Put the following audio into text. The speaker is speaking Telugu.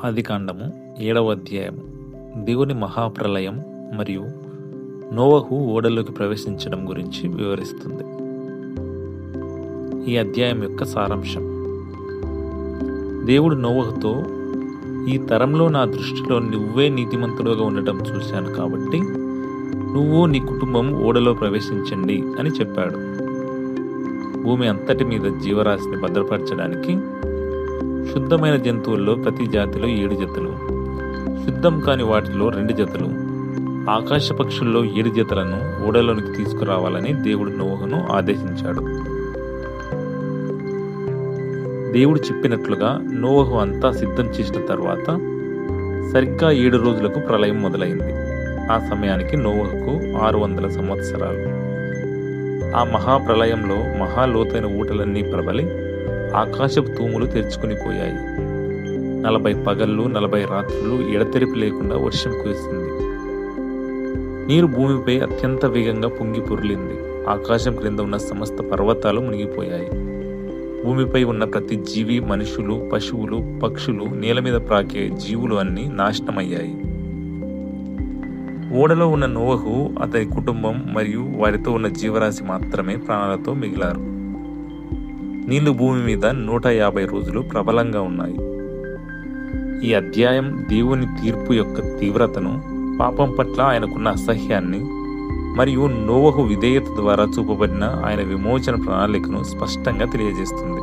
ఆదికాండము 7వ అధ్యాయము. దేవుని మహాప్రలయం మరియు నోవహు ఓడలోకి ప్రవేశించడం గురించి వివరిస్తుంది. ఈ అధ్యాయం యొక్క సారాంశం. దేవుడు నోవహుతో, ఈ తరంలో నా దృష్టిలో నువ్వే నీతిమంతుడుగా ఉండటం చూశాను కాబట్టి నువ్వు నీ కుటుంబం ఓడలో ప్రవేశించండి అని చెప్పాడు. భూమి అంతటి మీద జీవరాశిని భద్రపరచడానికి శుద్ధమైన జంతువుల్లో ప్రతి జాతిలో 7 జతలు, శుద్ధం కాని వాటిలో 2 జతలు, ఆకాశ పక్షుల్లో 7 జతలను ఓడలోనికి తీసుకురావాలని దేవుడు నోవహును ఆదేశించాడు. దేవుడు చెప్పినట్లుగా నోవహు అంతా సిద్ధం చేసిన తర్వాత సరిగ్గా 7 రోజులకు ప్రళయం మొదలైంది. ఆ సమయానికి నోవహుకు 600 సంవత్సరాలు. ఆ మహాప్రళయంలో మహాలోతైన ఊటలన్నీ ప్రబలి ఆకాశపు తూములు తెరుచుకుని పోయాయి. 40 పగళ్ళు 40 రాత్రులు ఎడతెరిపి లేకుండా వర్షం కురిసింది. నీరు భూమిపై అత్యంత వేగంగా పొంగి పొర్లింది. ఆకాశం క్రింద ఉన్న సమస్త పర్వతాలు మునిగిపోయాయి. భూమిపై ఉన్న ప్రతి జీవి, మనుషులు, పశువులు, పక్షులు, నేల మీద ప్రాకే జీవులు అన్నీ నాశనమయ్యాయి. ఓడలో ఉన్న నోవహు, అతని కుటుంబం మరియు వారితో ఉన్న జీవరాశి మాత్రమే ప్రాణాలతో మిగిలారు. నీళ్లు భూమి మీద 150 రోజులు ప్రబలంగా ఉన్నాయి. ఈ అధ్యాయం దేవుని తీర్పు యొక్క తీవ్రతను, పాపం పట్ల ఆయనకున్న అసహ్యాన్ని మరియు నోవహు విధేయత ద్వారా చూపబడిన ఆయన విమోచన ప్రణాళికను స్పష్టంగా తెలియజేస్తుంది.